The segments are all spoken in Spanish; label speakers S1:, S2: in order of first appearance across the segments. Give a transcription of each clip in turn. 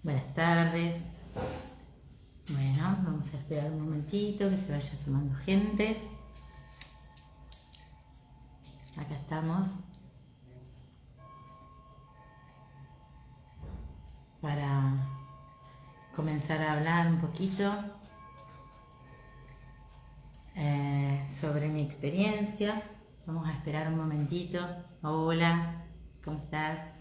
S1: Buenas tardes. Bueno, vamos a esperar un momentito que se vaya sumando gente. Acá estamos para comenzar a hablar un poquito sobre mi experiencia. Vamos a esperar un momentito. Hola, ¿cómo estás?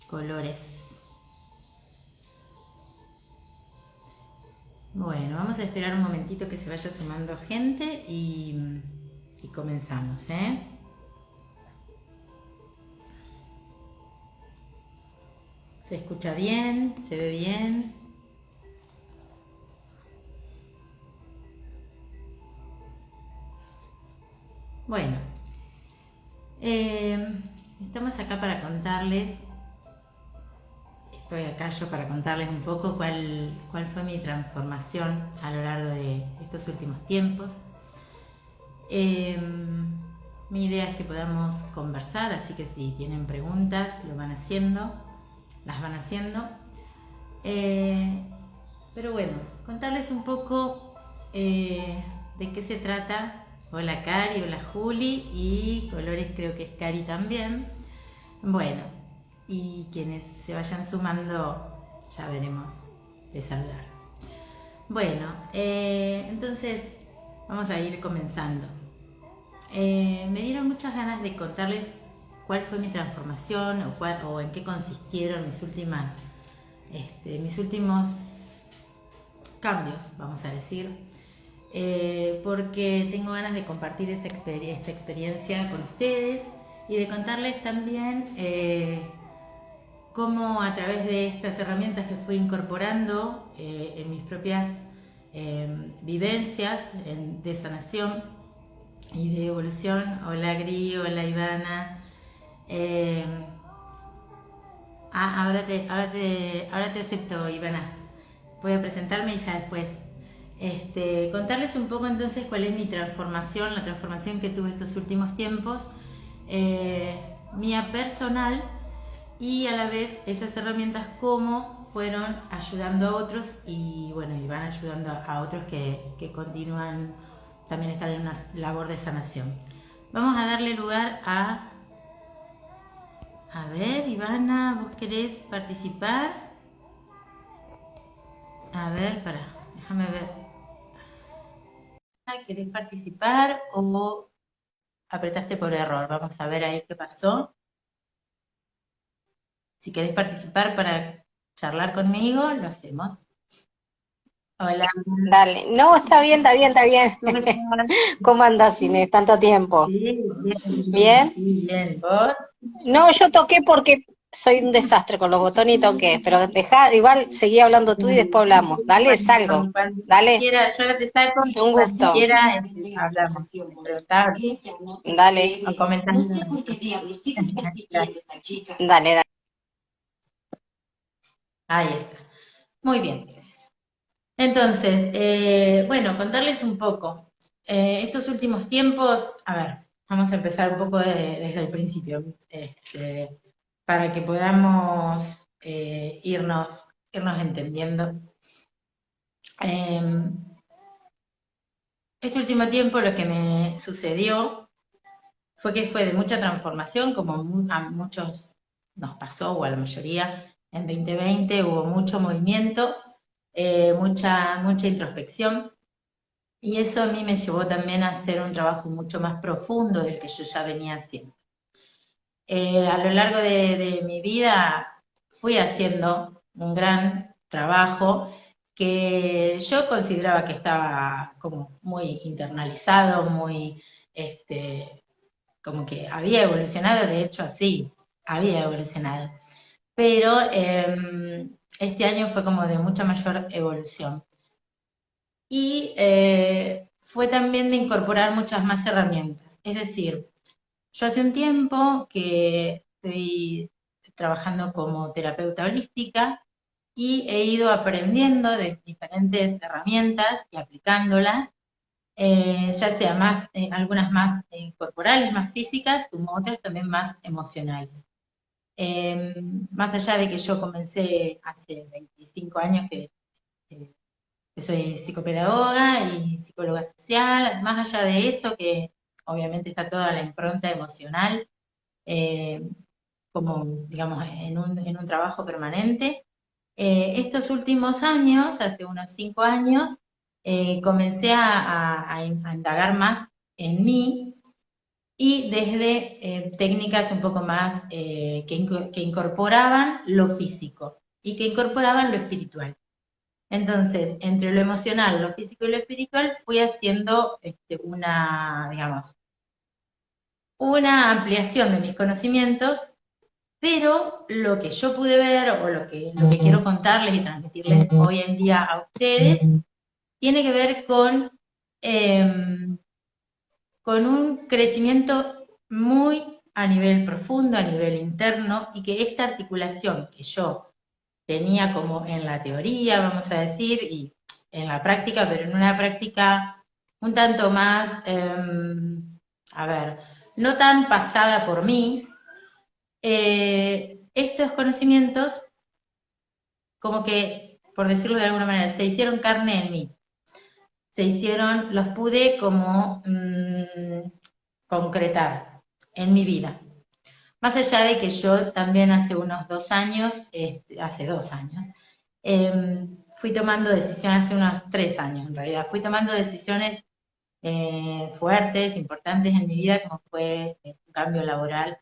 S1: Colores. Bueno, vamos a esperar un momentito que se vaya sumando gente y comenzamos, ¿eh? ¿Se escucha bien? ¿Se ve bien? Bueno, estamos acá para contarles, estoy acá yo para contarles un poco cuál fue mi transformación a lo largo de estos últimos tiempos. Mi idea es que podamos conversar, así que si tienen preguntas, las van haciendo. Pero bueno, contarles un poco de qué se trata. Hola Cari, hola Juli y Colores creo que es Cari también. Bueno, y quienes se vayan sumando ya veremos de saludar. Bueno, entonces vamos a ir comenzando. Me dieron muchas ganas de contarles cuál fue mi transformación o en qué consistieron mis últimos cambios, vamos a decir, porque tengo ganas de compartir esta experiencia con ustedes y de contarles también cómo a través de estas herramientas que fui incorporando en mis propias vivencias de sanación y de evolución. Hola Gri, hola Ivana. Ahora te acepto, Ivana. Voy a presentarme y ya después. Contarles un poco entonces cuál es mi transformación, la transformación que tuve estos últimos tiempos, mía personal, y a la vez esas herramientas cómo fueron ayudando a otros y bueno, y van ayudando a otros que continúan, también están en una labor de sanación. Vamos a darle lugar a ver, Ivana, ¿vos querés participar? A ver, déjame ver. ¿Querés participar o apretaste por error? Vamos a ver ahí qué pasó. Si querés participar para charlar conmigo, lo hacemos. Hola.
S2: Dale, no, está bien, está bien, está bien.
S1: ¿Cómo estás?
S2: ¿Cómo andas, Inés? Tanto tiempo.
S1: Sí, bien,
S2: ¿Bien?
S1: sí, bien. ¿Vos?
S2: No, yo toqué porque soy un desastre con los botones y toqué, pero dejá, igual seguí hablando tú y después hablamos. Dale,
S1: Bueno,
S2: salgo.
S1: cuando
S2: Dale,
S1: quiera, yo ahora te saco,
S2: un
S1: cuando
S2: gusto.
S1: quiera hablamos. Preguntar
S2: Dale,
S1: o comentar.
S2: dale, dale.
S1: Ahí está. Muy bien. Entonces, bueno, contarles un poco. Estos últimos tiempos, a ver, vamos a empezar un poco desde el principio, para que podamos irnos entendiendo. Eh, este último tiempo lo que me sucedió fue de mucha transformación, como a muchos nos pasó, o a la mayoría, en 2020 hubo mucho movimiento, mucha introspección. Y eso a mí me llevó también a hacer un trabajo mucho más profundo del que yo ya venía haciendo. A lo largo de mi vida fui haciendo un gran trabajo que yo consideraba que estaba como muy internalizado, como que había evolucionado, de hecho sí, había evolucionado. Pero este año fue como de mucha mayor evolución y fue también de incorporar muchas más herramientas. Es decir, yo hace un tiempo que estoy trabajando como terapeuta holística y he ido aprendiendo de diferentes herramientas y aplicándolas, ya sea algunas más corporales, más físicas, como otras también más emocionales. Más allá de que yo comencé hace 25 años que soy psicopedagoga y psicóloga social, más allá de eso, que obviamente está toda la impronta emocional, eh, como digamos en un trabajo permanente. Estos últimos años, hace unos 5 años, comencé a indagar más en mí y desde técnicas un poco más que incorporaban lo físico y que incorporaban lo espiritual. Entonces, entre lo emocional, lo físico y lo espiritual, fui haciendo digamos, una ampliación de mis conocimientos, pero lo que yo pude ver o lo que quiero contarles y transmitirles hoy en día a ustedes tiene que ver eh, con un crecimiento muy a nivel profundo, a nivel interno, y que esta articulación que yo tenía como en la teoría, vamos a decir, y en la práctica, pero en una práctica un tanto más, a ver, no tan pasada por mí, estos conocimientos, como que, por decirlo de alguna manera, se hicieron carne en mí, los pude como concretar en mi vida. Más allá de que yo también hace unos 2 años, hace 2 años, fui tomando decisiones, hace unos 3 años en realidad, fui tomando decisiones fuertes, importantes en mi vida, como fue un cambio laboral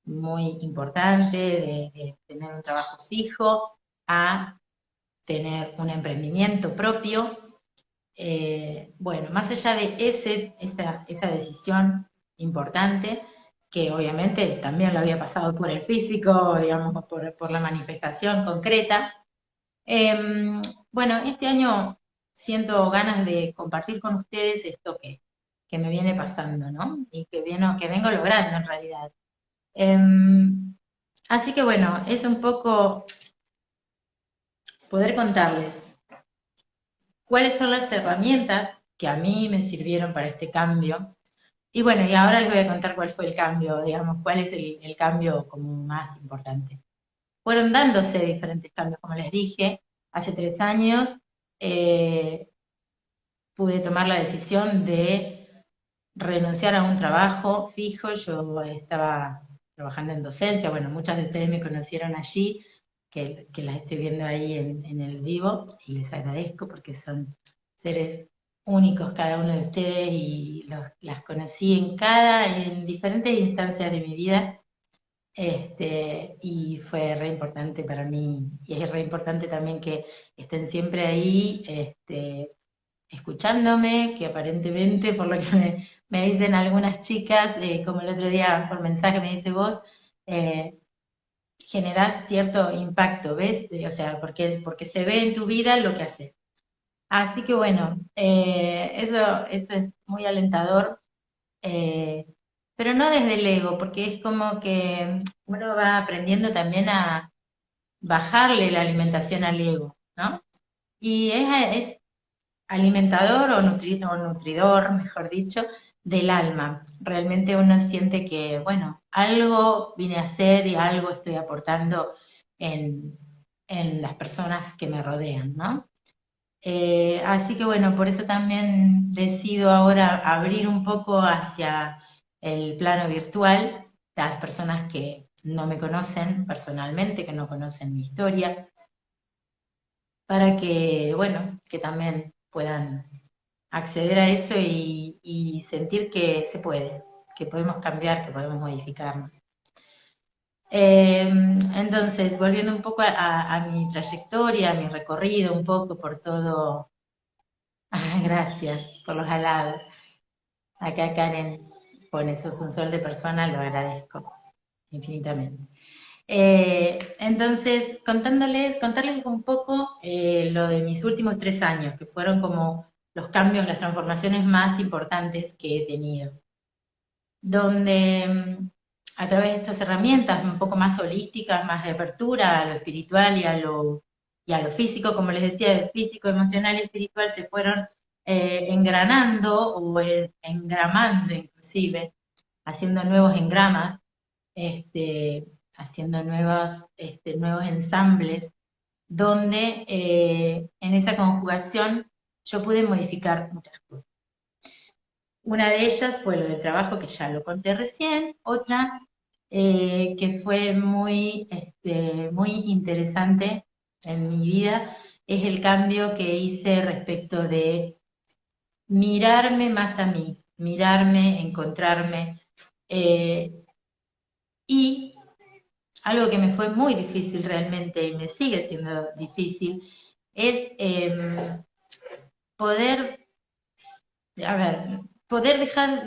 S1: muy importante, de tener un trabajo fijo a tener un emprendimiento propio. Bueno, más allá de esa decisión importante, que obviamente también lo había pasado por el físico, digamos, por la manifestación concreta, bueno, este año siento ganas de compartir con ustedes esto que me viene pasando, ¿no? Y que vengo logrando en realidad. Así que bueno, es un poco poder contarles cuáles son las herramientas que a mí me sirvieron para este cambio. Y bueno, y ahora les voy a contar cuál fue el cambio, digamos, cuál es el cambio como más importante. Fueron dándose diferentes cambios, como les dije, hace 3 años eh, pude tomar la decisión de renunciar a un trabajo fijo. Yo estaba trabajando en docencia, bueno, muchas de ustedes me conocieron allí, que las estoy viendo ahí en el vivo, y les agradezco porque son seres únicos cada uno de ustedes y las conocí en diferentes instancias de mi vida, y fue re importante para mí, y es re importante también que estén siempre ahí, escuchándome, que aparentemente, por lo que me dicen algunas chicas, como el otro día por mensaje me dice vos, eh, generás cierto impacto, ¿ves? O sea, porque se ve en tu vida lo que haces. Así que bueno, eso es muy alentador, eh, pero no desde el ego, porque es como que uno va aprendiendo también a bajarle la alimentación al ego, ¿no? Y es alimentador o nutridor, mejor dicho, del alma. Realmente uno siente que, bueno, algo vine a hacer y algo estoy aportando en, en las personas que me rodean, ¿no? Así que bueno, por eso también decido ahora abrir un poco hacia el plano virtual, a las personas que no me conocen personalmente, que no conocen mi historia, para que, bueno, que también puedan acceder a eso y sentir que se puede, que podemos cambiar, que podemos modificarnos. Entonces, volviendo un poco a mi trayectoria, a mi recorrido, un poco por todo. Gracias por los halagos. Acá Karen pone, sos un sol de persona, lo agradezco infinitamente. Entonces, contarles un poco lo de mis últimos 3 años, que fueron como los cambios, las transformaciones más importantes que he tenido, donde a través de estas herramientas un poco más holísticas, más de apertura a lo espiritual y a lo físico, como les decía, el físico, emocional y espiritual se fueron engranando o engramando inclusive, haciendo nuevos engramas. haciendo nuevos ensambles, donde en esa conjugación yo pude modificar muchas cosas. Una de ellas fue lo del trabajo, que ya lo conté recién. Otra que fue muy interesante en mi vida es el cambio que hice respecto de mirarme más a mí, mirarme, encontrarme. eh, y algo que me fue muy difícil realmente y me sigue siendo difícil es poder, a ver, poder dejar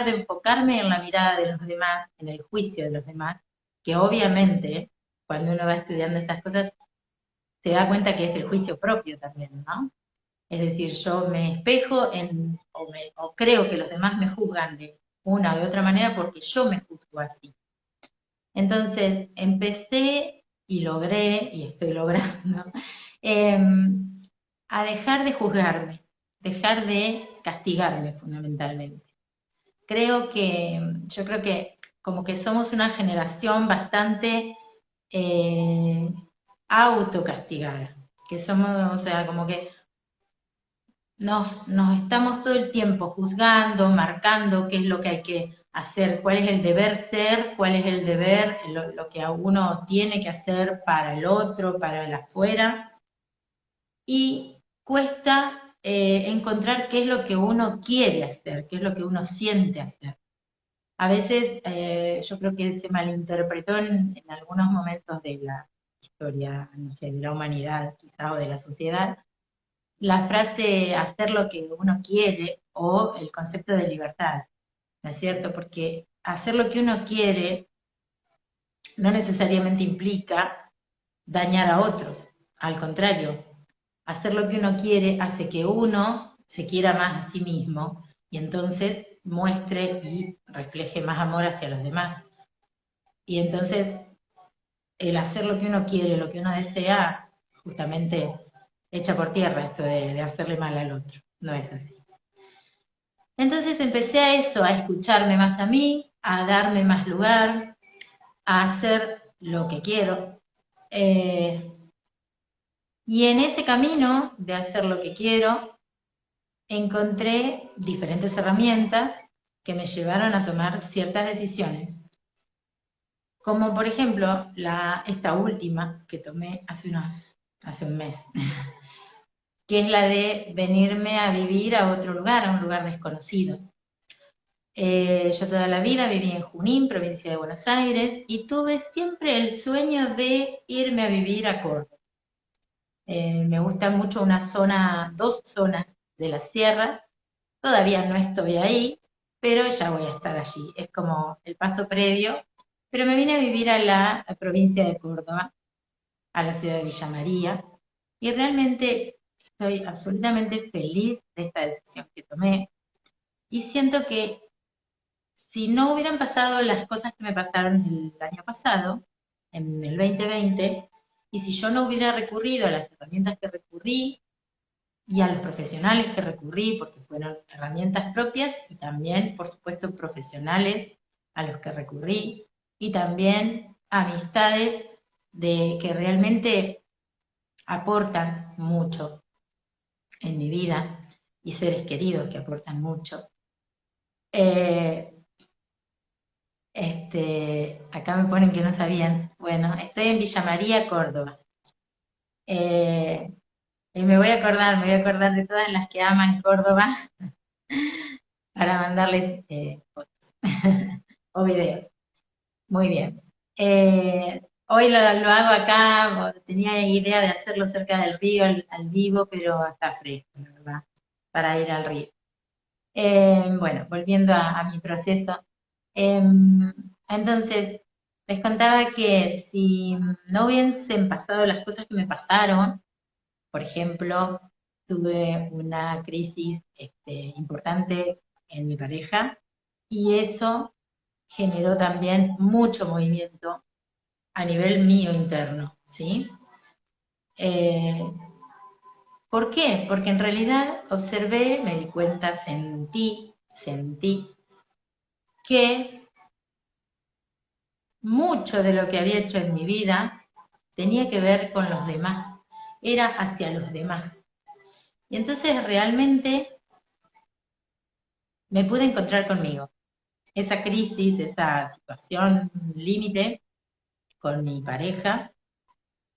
S1: de enfocarme en la mirada de los demás, en el juicio de los demás, que obviamente cuando uno va estudiando estas cosas se da cuenta que es el juicio propio también, ¿no? Es decir, yo me espejo o creo que los demás me juzgan de una o de otra manera porque yo me juzgo así. Entonces empecé y logré, y estoy logrando, eh, a dejar de juzgarme, dejar de castigarme fundamentalmente. Yo creo que como que somos una generación bastante eh, autocastigada, que somos, o sea, como que nos estamos todo el tiempo juzgando, marcando qué es lo que hay que hacer, cuál es el deber ser, cuál es el deber, lo que uno tiene que hacer para el otro, para el afuera, y cuesta encontrar qué es lo que uno quiere hacer, qué es lo que uno siente hacer. A veces yo creo que se malinterpretó en algunos momentos de la historia, no sé, de la humanidad quizá o de la sociedad, la frase hacer lo que uno quiere o el concepto de libertad, ¿no es cierto? Porque hacer lo que uno quiere no necesariamente implica dañar a otros, al contrario, hacer lo que uno quiere hace que uno se quiera más a sí mismo y entonces muestre y refleje más amor hacia los demás. Y entonces el hacer lo que uno quiere, lo que uno desea, justamente echa por tierra esto de hacerle mal al otro. No es así. Entonces empecé a eso, a escucharme más a mí, a darme más lugar, a hacer lo que quiero. Y en ese camino de hacer lo que quiero, encontré diferentes herramientas que me llevaron a tomar ciertas decisiones. Como por ejemplo, esta última que tomé hace un mes, que es la de venirme a vivir a otro lugar, a un lugar desconocido. Yo toda la vida viví en Junín, provincia de Buenos Aires, y tuve siempre el sueño de irme a vivir a Córdoba. Me gusta mucho dos zonas de las sierras. Todavía no estoy ahí, pero ya voy a estar allí. Es como el paso previo. Pero me vine a vivir a la provincia de Córdoba, a la ciudad de Villa María, y realmente estoy absolutamente feliz de esta decisión que tomé. Y siento que si no hubieran pasado las cosas que me pasaron el año pasado, en el 2020, y si yo no hubiera recurrido a las herramientas que recurrí y a los profesionales que recurrí, porque fueron herramientas propias y también, por supuesto, profesionales a los que recurrí, y también amistades que realmente aportan mucho en mi vida y seres queridos que aportan mucho. Eh, Acá me ponen que no sabían. Bueno, estoy en Villa María, Córdoba. Eh, y me voy a acordar de todas las que aman Córdoba para mandarles fotos o videos. Muy bien. Hoy lo hago acá, tenía idea de hacerlo cerca del río, al vivo, pero está fresco, la verdad, para ir al río. Bueno, volviendo a mi proceso. Entonces, les contaba que si no hubiesen pasado las cosas que me pasaron, por ejemplo, tuve una crisis importante en mi pareja y eso generó también mucho movimiento a nivel mío interno, ¿sí? Eh, ¿Por qué? Porque en realidad observé, me di cuenta, sentí que mucho de lo que había hecho en mi vida tenía que ver con los demás, era hacia los demás. Y entonces realmente me pude encontrar conmigo. Esa crisis, esa situación límite con mi pareja,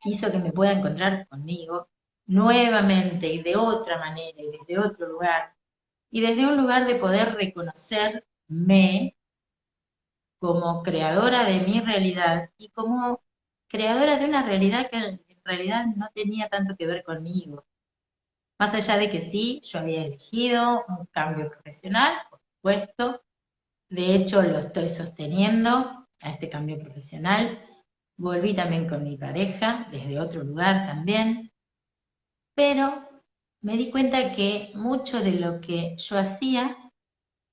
S1: hizo que me pueda encontrar conmigo nuevamente y de otra manera y desde otro lugar. Y desde un lugar de poder reconocerme como creadora de mi realidad y como creadora de una realidad que en realidad no tenía tanto que ver conmigo. Más allá de que sí, yo había elegido un cambio profesional, por supuesto. De hecho, lo estoy sosteniendo a este cambio profesional. Volví también con mi pareja, desde otro lugar también. Pero me di cuenta que mucho de lo que yo hacía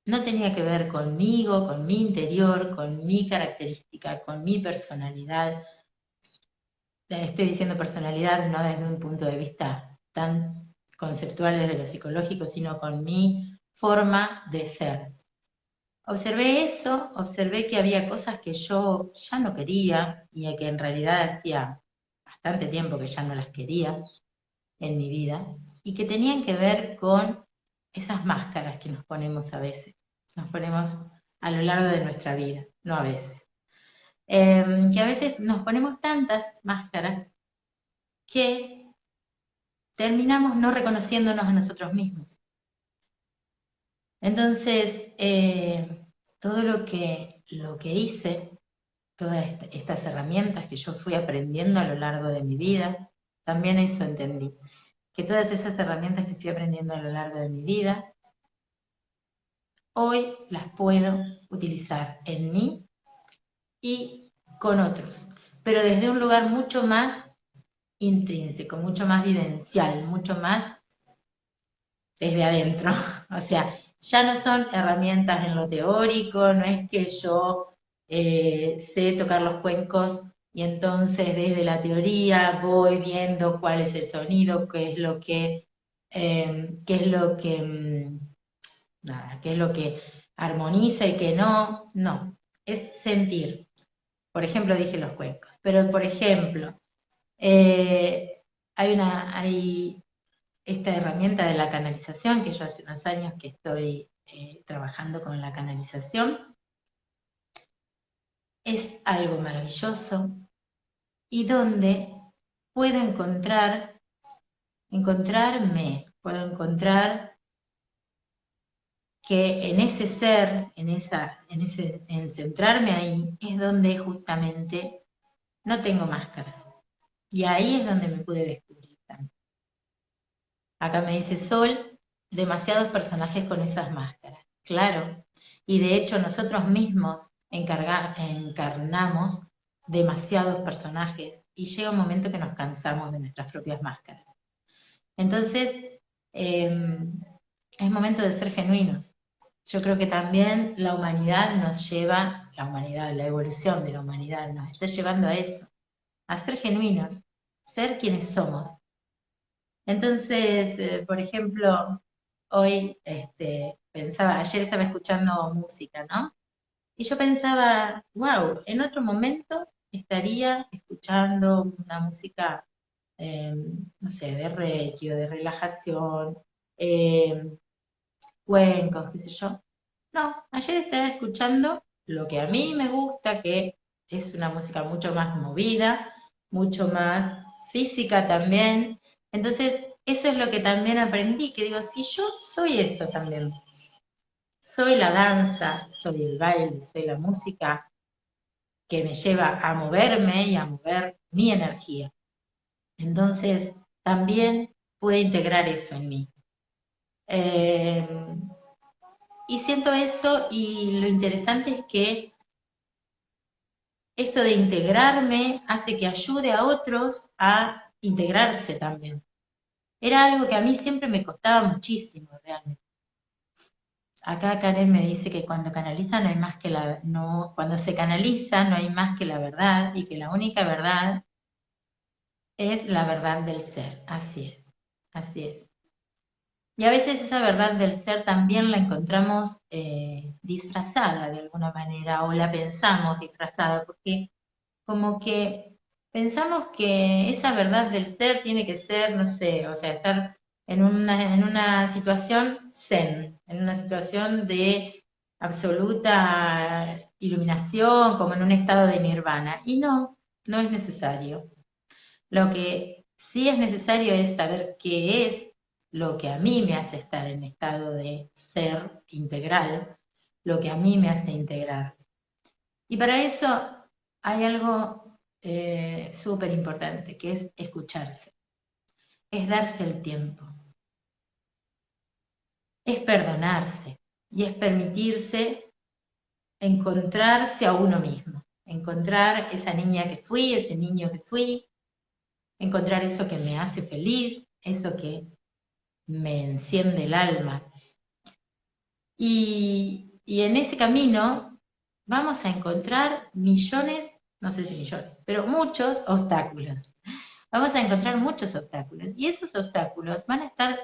S1: no tenía que ver conmigo, con mi interior, con mi característica, con mi personalidad. Estoy diciendo personalidad no desde un punto de vista tan conceptual desde lo psicológico, sino con mi forma de ser. Observé eso, observé que había cosas que yo ya no quería y que en realidad hacía bastante tiempo que ya no las quería en mi vida y que tenían que ver con esas máscaras que nos ponemos a veces, nos ponemos a lo largo de nuestra vida, no a veces. Que a veces nos ponemos tantas máscaras que terminamos no reconociéndonos a nosotros mismos. Entonces, todo lo que hice, todas estas herramientas que yo fui aprendiendo a lo largo de mi vida, también eso entendí, que todas esas herramientas que fui aprendiendo a lo largo de mi vida, hoy las puedo utilizar en mí y con otros, pero desde un lugar mucho más intrínseco, mucho más vivencial, mucho más desde adentro. O sea, ya no son herramientas en lo teórico, no es que yo sé tocar los cuencos y entonces desde la teoría voy viendo cuál es el sonido, qué es lo que armoniza y qué no. No, es sentir. Por ejemplo, dije los cuencos. Pero, por ejemplo, hay esta herramienta de la canalización, que yo hace unos años que estoy trabajando con la canalización, es algo maravilloso y donde puedo puedo encontrar que en ese ser, en centrarme ahí, es donde justamente no tengo máscaras. Y ahí es donde me pude descubrir también. Acá me dice Sol, demasiados personajes con esas máscaras. Claro, y de hecho nosotros mismos encarnamos demasiados personajes y llega un momento que nos cansamos de nuestras propias máscaras. Entonces, es momento de ser genuinos. Yo creo que también la humanidad nos lleva, la evolución de la humanidad nos está llevando a eso, a ser genuinos, ser quienes somos. Entonces, por ejemplo, hoy pensaba, ayer estaba escuchando música, ¿no? Y yo pensaba, wow, en otro momento estaría escuchando una música, no sé, de reiki o de relajación, eh, cuencos, qué sé yo. No, ayer estaba escuchando lo que a mí me gusta, que es una música mucho más movida, mucho más física también. Entonces, eso es lo que también aprendí, que digo, si yo soy eso también, soy la danza, soy el baile, soy la música que me lleva a moverme y a mover mi energía. Entonces, también pude integrar eso en mí. Eh, y siento eso y lo interesante es que esto de integrarme hace que ayude a otros a integrarse también. Era algo que a mí siempre me costaba muchísimo, realmente. Acá Karen me dice que cuando canaliza no hay más que cuando se canaliza no hay más que la verdad y que la única verdad es la verdad del ser. Así es, así es. Y a veces esa verdad del ser también la encontramos disfrazada de alguna manera, o la pensamos disfrazada, porque como que pensamos que esa verdad del ser tiene que ser, no sé, o sea, estar en una situación zen, en una situación de absoluta iluminación, como en un estado de nirvana. Y no, no es necesario. Lo que sí es necesario es saber qué es lo que a mí me hace estar en estado de ser integral, lo que a mí me hace integrar. Y para eso hay algo súper importante, que es escucharse, es darse el tiempo, es perdonarse y es permitirse encontrarse a uno mismo, encontrar esa niña que fui, ese niño que fui, encontrar eso que me hace feliz, eso que me enciende el alma. Y en ese camino vamos a encontrar millones, no sé si millones, pero muchos obstáculos. Vamos a encontrar muchos obstáculos. Y esos obstáculos van a estar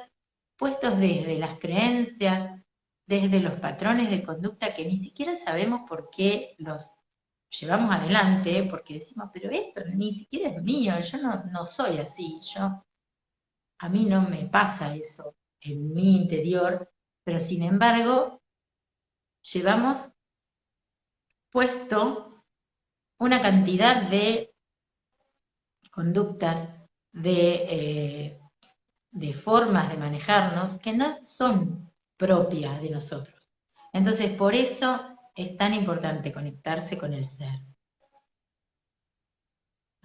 S1: puestos desde las creencias, desde los patrones de conducta que ni siquiera sabemos por qué los llevamos adelante, porque decimos, pero esto ni siquiera es mío, yo no soy así, a mí no me pasa eso en mi interior, pero sin embargo llevamos puesto una cantidad de conductas, de formas de manejarnos que no son propias de nosotros. Entonces, por eso es tan importante conectarse con el ser.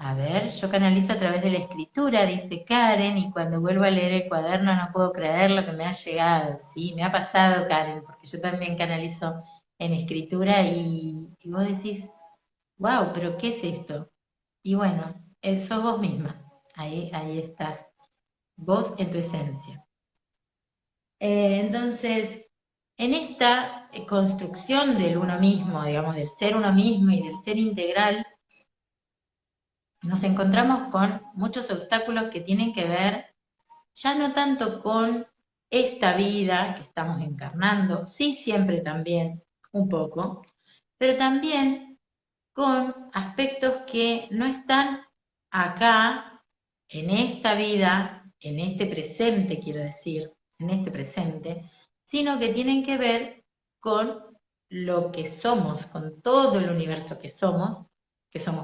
S1: A ver, yo canalizo a través de la escritura, dice Karen, y cuando vuelvo a leer el cuaderno no puedo creer lo que me ha llegado. Sí, me ha pasado, Karen, porque yo también canalizo en escritura y vos decís, wow, pero ¿qué es esto? Y bueno, sos vos misma, ahí estás, vos en tu esencia. Entonces, en esta construcción del uno mismo, digamos, del ser uno mismo y del ser integral, nos encontramos con muchos obstáculos que tienen que ver ya no tanto con esta vida que estamos encarnando, sí siempre también un poco, pero también con aspectos que no están acá, en esta vida, en este presente, quiero decir, en este presente, sino que tienen que ver con lo que somos, con todo el universo que somos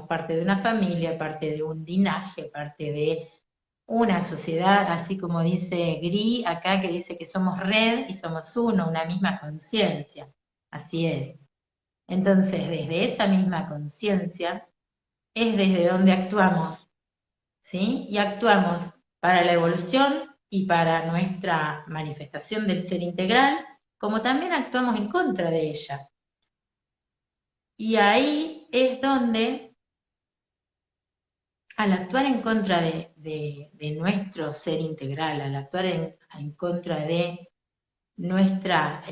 S1: parte de una familia, parte de un linaje, parte de una sociedad, así como dice Gris acá, que dice que somos red y somos uno, una misma conciencia. Así es. Entonces, desde esa misma conciencia es desde donde actuamos, ¿sí? Y actuamos para la evolución y para nuestra manifestación del ser integral, como también actuamos en contra de ella. Y ahí es donde, al actuar en contra de nuestro ser integral, al actuar en contra de nuestra,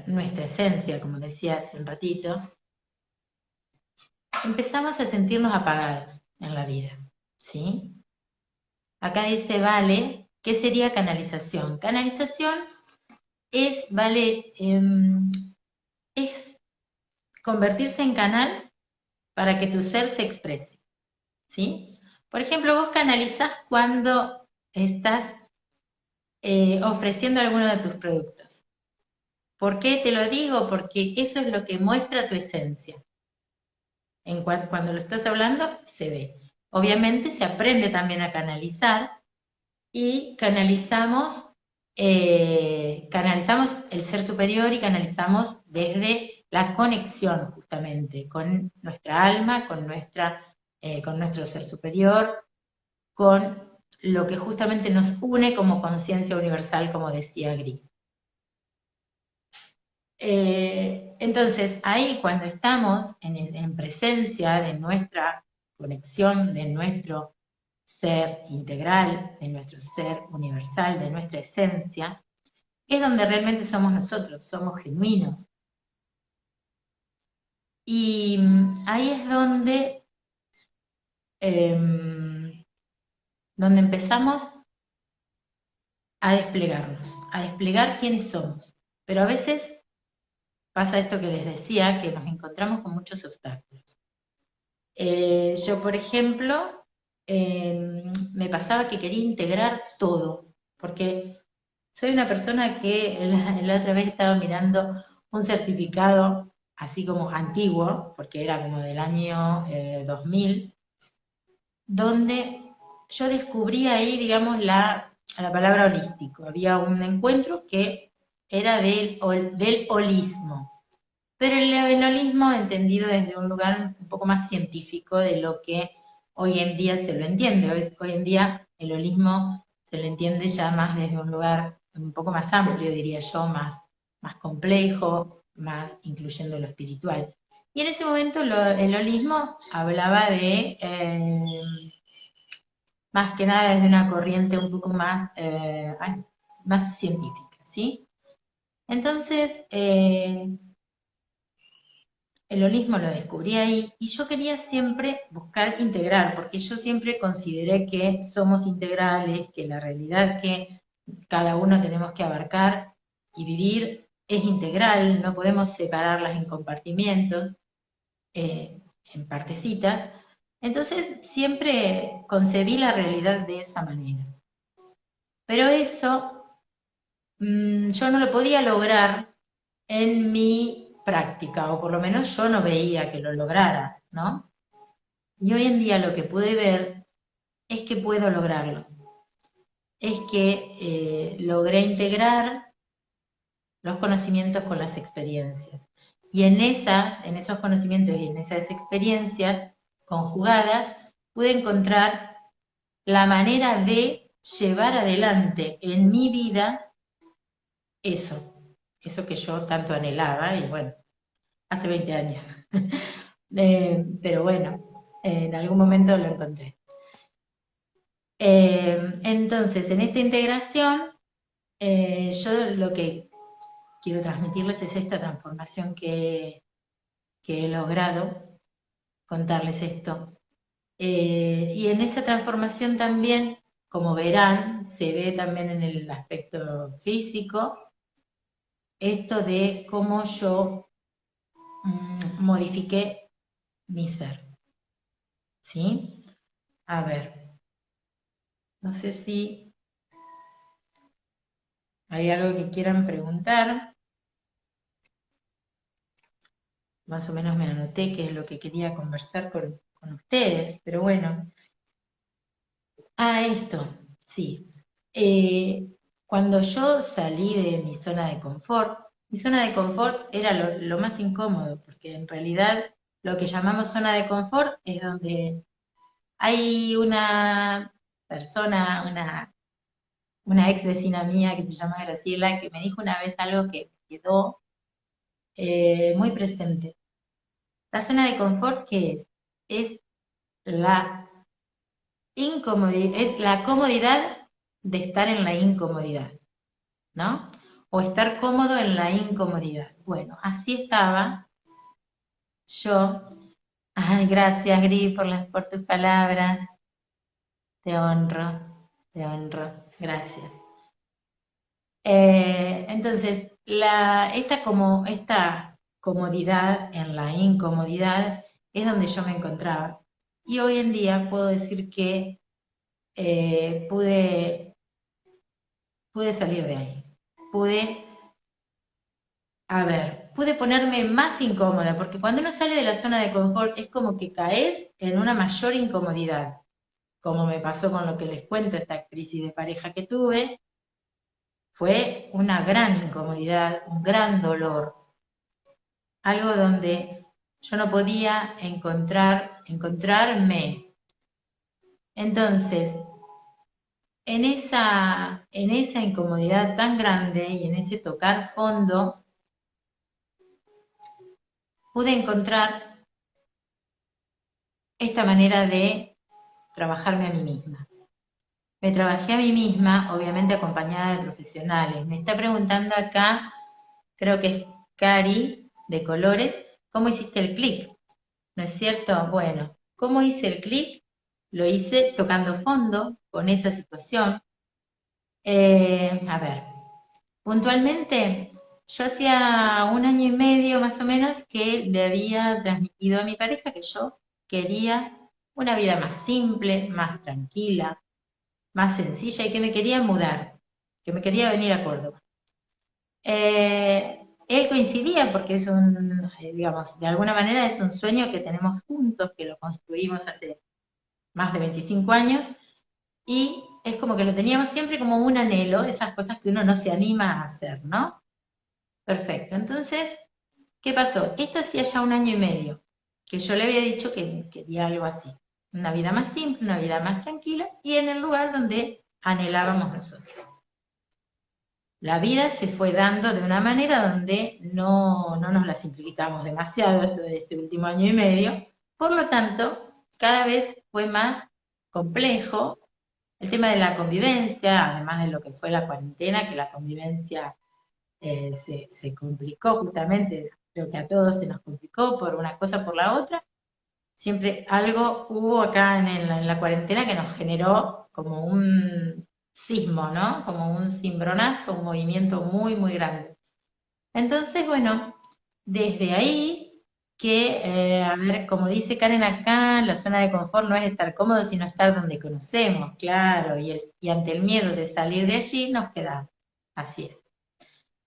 S1: nuestra esencia, como decía hace un ratito, empezamos a sentirnos apagados en la vida, ¿sí? Acá dice, vale, ¿qué sería canalización? Canalización es, vale, es convertirse en canal para que tu ser se exprese, ¿sí? Por ejemplo, vos canalizás cuando estás ofreciendo alguno de tus productos. ¿Por qué te lo digo? Porque eso es lo que muestra tu esencia. Cuando lo estás hablando, se ve. Obviamente se aprende también a canalizar y canalizamos el ser superior y canalizamos desde la conexión justamente con nuestra alma, con nuestro ser superior, con lo que justamente nos une como conciencia universal, como decía Gris. Entonces, ahí cuando estamos en presencia de nuestra conexión, de nuestro ser integral, de nuestro ser universal, de nuestra esencia, es donde realmente somos nosotros, somos genuinos. Y ahí es donde empezamos a desplegarnos, a desplegar quiénes somos. Pero a veces pasa esto que les decía, que nos encontramos con muchos obstáculos. Yo, por ejemplo, me pasaba que quería integrar todo, porque soy una persona que la otra vez estaba mirando un certificado así como antiguo, porque era como del año 2000, donde yo descubrí ahí, digamos, la palabra holístico. Había un encuentro que era del holismo, pero el holismo entendido desde un lugar un poco más científico de lo que hoy en día se lo entiende. Hoy en día el holismo se lo entiende ya más desde un lugar un poco más amplio, diría yo, más complejo, más incluyendo lo espiritual. Y en ese momento el holismo hablaba de, más que nada desde una corriente un poco más, más científica, ¿sí? Entonces, el holismo lo descubrí ahí y yo quería siempre buscar integrar, porque yo siempre consideré que somos integrales, que la realidad que cada uno tenemos que abarcar y vivir es integral, no podemos separarlas en compartimientos, en partecitas. Entonces siempre concebí la realidad de esa manera. Pero eso yo no lo podía lograr en mi práctica, o por lo menos yo no veía que lo lograra, ¿no? Y hoy en día lo que pude ver es que puedo lograrlo. Es que logré integrar los conocimientos con las experiencias. Y en esos conocimientos y en esas experiencias conjugadas, pude encontrar la manera de llevar adelante en mi vida eso que yo tanto anhelaba, y bueno, hace 20 años. Pero bueno, en algún momento lo encontré. Entonces, en esta integración, yo lo que quiero transmitirles es esta transformación que he logrado, contarles esto. Y en esa transformación también, como verán, se ve también en el aspecto físico, esto de cómo yo modifiqué mi ser. ¿Sí? A ver, no sé si hay algo que quieran preguntar. Más o menos me anoté qué es lo que quería conversar con ustedes, pero bueno. Esto, sí. Eh, Cuando yo salí de mi zona de confort era lo más incómodo, porque en realidad lo que llamamos zona de confort es donde hay una persona, una ex vecina mía que se llama Graciela, que me dijo una vez algo que quedó muy presente. La zona de confort, ¿qué es? Es la incomodidad, es la comodidad de estar en la incomodidad, ¿no? O estar cómodo en la incomodidad. Bueno, así estaba yo. Ay, gracias, Gris, por tus palabras. Te honro, te honro. Gracias. Entonces, esta comodidad en la incomodidad es donde yo me encontraba. Y hoy en día puedo decir que pude salir de ahí. Pude, pude ponerme más incómoda, porque cuando uno sale de la zona de confort es como que caes en una mayor incomodidad, como me pasó con lo que les cuento, esta crisis de pareja que tuve. Fue una gran incomodidad, un gran dolor, algo donde yo no podía encontrarme. Entonces, en esa incomodidad tan grande y en ese tocar fondo, pude encontrar esta manera de trabajarme a mí misma. Me trabajé a mí misma, obviamente acompañada de profesionales. Me está preguntando acá, creo que es Cari, de Colores, ¿cómo hiciste el clic? ¿No es cierto? Bueno, ¿cómo hice el clic? Lo hice tocando fondo con esa situación, A ver, puntualmente, yo hacía 1 año y medio más o menos que le había transmitido a mi pareja que yo quería una vida más simple, más tranquila, más sencilla y que me quería mudar, que me quería venir a Córdoba. Él coincidía porque es digamos, de alguna manera es un sueño que tenemos juntos, que lo construimos hace más de 25 años y es como que lo teníamos siempre como un anhelo, esas cosas que uno no se anima a hacer, ¿no? Perfecto. Entonces, ¿qué pasó? Esto hacía ya 1 año y medio, que yo le había dicho que quería algo así. Una vida más simple, una vida más tranquila y en el lugar donde anhelábamos nosotros. La vida se fue dando de una manera donde no nos la simplificamos demasiado esto de este último 1 año y medio. Por lo tanto, cada vez fue más complejo el tema de la convivencia, además de lo que fue la cuarentena, que la convivencia se complicó justamente, creo que a todos se nos complicó por una cosa por la otra. Siempre algo hubo acá en la cuarentena que nos generó como un sismo, ¿no? Como un cimbronazo, un movimiento muy, muy grande. Entonces, bueno, desde ahí que, a ver, como dice Karen acá, la zona de confort no es estar cómodo, sino estar donde conocemos, claro, y ante el miedo de salir de allí nos quedamos. Así es.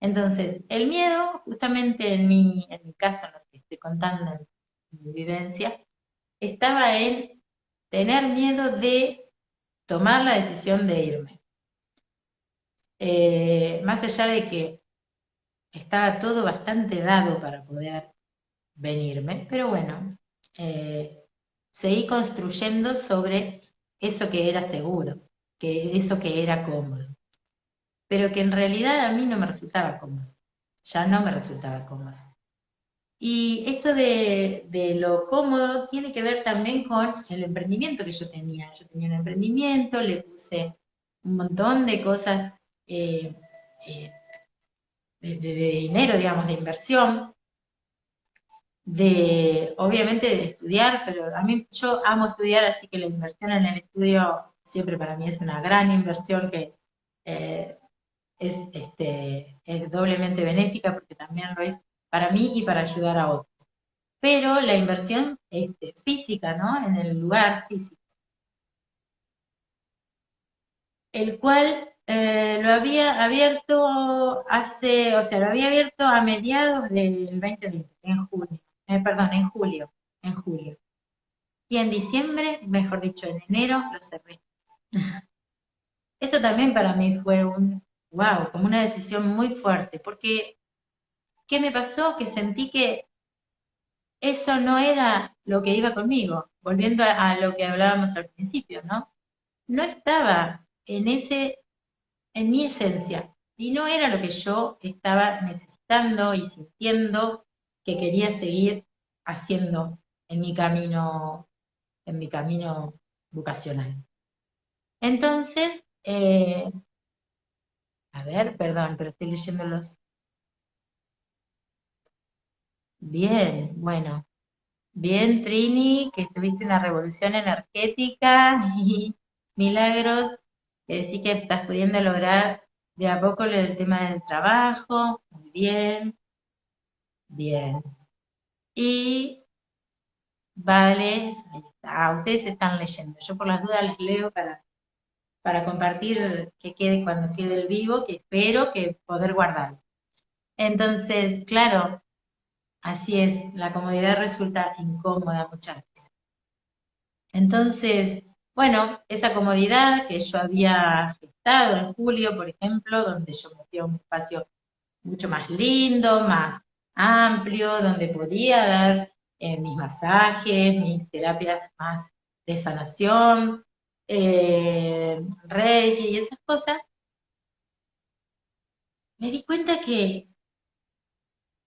S1: Entonces, el miedo, justamente en mi caso, en lo que estoy contando, en mi vivencia, estaba en tener miedo de tomar la decisión de irme. Más allá de que estaba todo bastante dado para poder venirme, pero bueno, eh, seguí construyendo sobre eso que era seguro, que eso que era cómodo, pero que en realidad a mí no me resultaba cómodo, ya no me resultaba cómodo. Y esto de lo cómodo tiene que ver también con el emprendimiento que yo tenía. Yo tenía un emprendimiento, le puse un montón de cosas eh, eh, de dinero, digamos, de inversión, obviamente de estudiar, pero a mí yo amo estudiar, así que la inversión en el estudio siempre para mí es una gran inversión que eh, es doblemente benéfica porque también lo es para mí y para ayudar a otros. Pero la inversión física, ¿no? En el lugar físico, el cual lo había abierto o sea, lo había abierto a mediados del 2020, en junio, perdón, en julio. Y en diciembre, mejor dicho, en enero, lo cerré. Eso también para mí fue wow, como una decisión muy fuerte, porque ¿qué me pasó? Que sentí que eso no era lo que iba conmigo, volviendo a lo que hablábamos al principio, ¿no? No estaba en mi esencia, y no era lo que yo estaba necesitando y sintiendo que quería seguir haciendo en mi camino vocacional. Entonces, a ver, perdón, pero estoy leyendo los. Bien, bueno, bien, Trini, que tuviste una revolución energética y milagros, que sí que estás pudiendo lograr de a poco el tema del trabajo. Muy bien, bien. Y vale, ahí está. Ustedes están leyendo. Yo por las dudas les leo para compartir que quede cuando quede el vivo, que espero que poder guardar. Entonces, claro, así es, la comodidad resulta incómoda muchas veces. Entonces, bueno, esa comodidad que yo había gestado en julio, por ejemplo, donde yo me fui a un espacio mucho más lindo, más amplio, donde podía dar mis masajes, mis terapias más de sanación, Reiki y esas cosas, me di cuenta que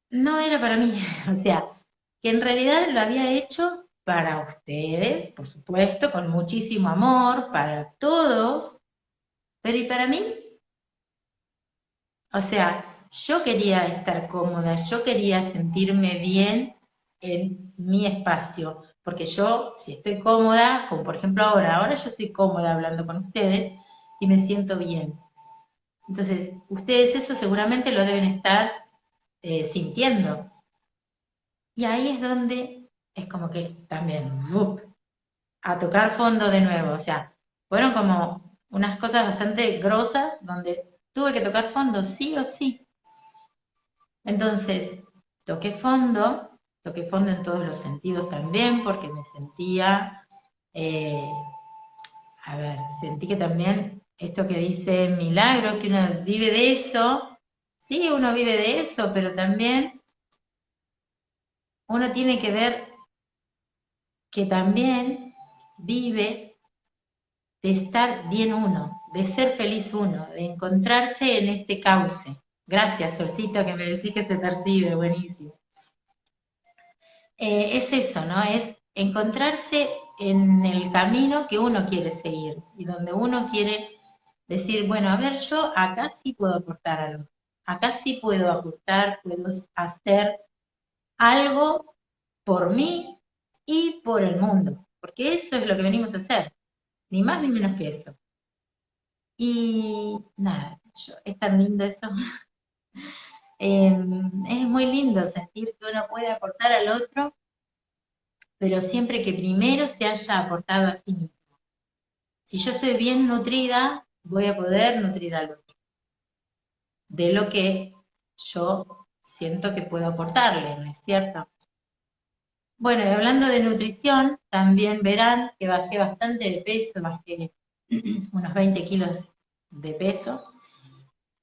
S1: no era para mí, o sea, que en realidad lo había hecho para ustedes, por supuesto, con muchísimo amor, para todos, pero ¿y para mí? O sea, yo quería estar cómoda, yo quería sentirme bien en mi espacio, porque yo, si estoy cómoda, como por ejemplo ahora yo estoy cómoda hablando con ustedes y me siento bien. Entonces, ustedes eso seguramente lo deben estar sintiendo. Y ahí es donde es como que también, ¡vup! A tocar fondo de nuevo. O sea, fueron como unas cosas bastante grosas donde tuve que tocar fondo, sí o sí. Entonces, toqué fondo en todos los sentidos también, porque me sentía, eh, a ver, sentí que también esto que dice Milagro, que uno vive de eso, sí, uno vive de eso, pero también uno tiene que ver que también vive de estar bien uno, de ser feliz uno, de encontrarse en este cauce. Gracias, Solcito, que me decís que se percibe, buenísimo. Es eso, ¿no? Es encontrarse en el camino que uno quiere seguir y donde uno quiere decir, bueno, a ver, yo acá sí puedo aportar algo, acá sí puedo aportar, puedo hacer algo por mí y por el mundo, porque eso es lo que venimos a hacer, ni más ni menos que eso. Y nada, es tan lindo eso. Es muy lindo sentir que uno puede aportar al otro, pero siempre que primero se haya aportado a sí mismo. Si yo estoy bien nutrida, voy a poder nutrir al otro de lo que yo siento que puedo aportarle, ¿no es cierto? Bueno, y hablando de nutrición, también verán que bajé bastante de peso, bajé unos 20 kilos de peso,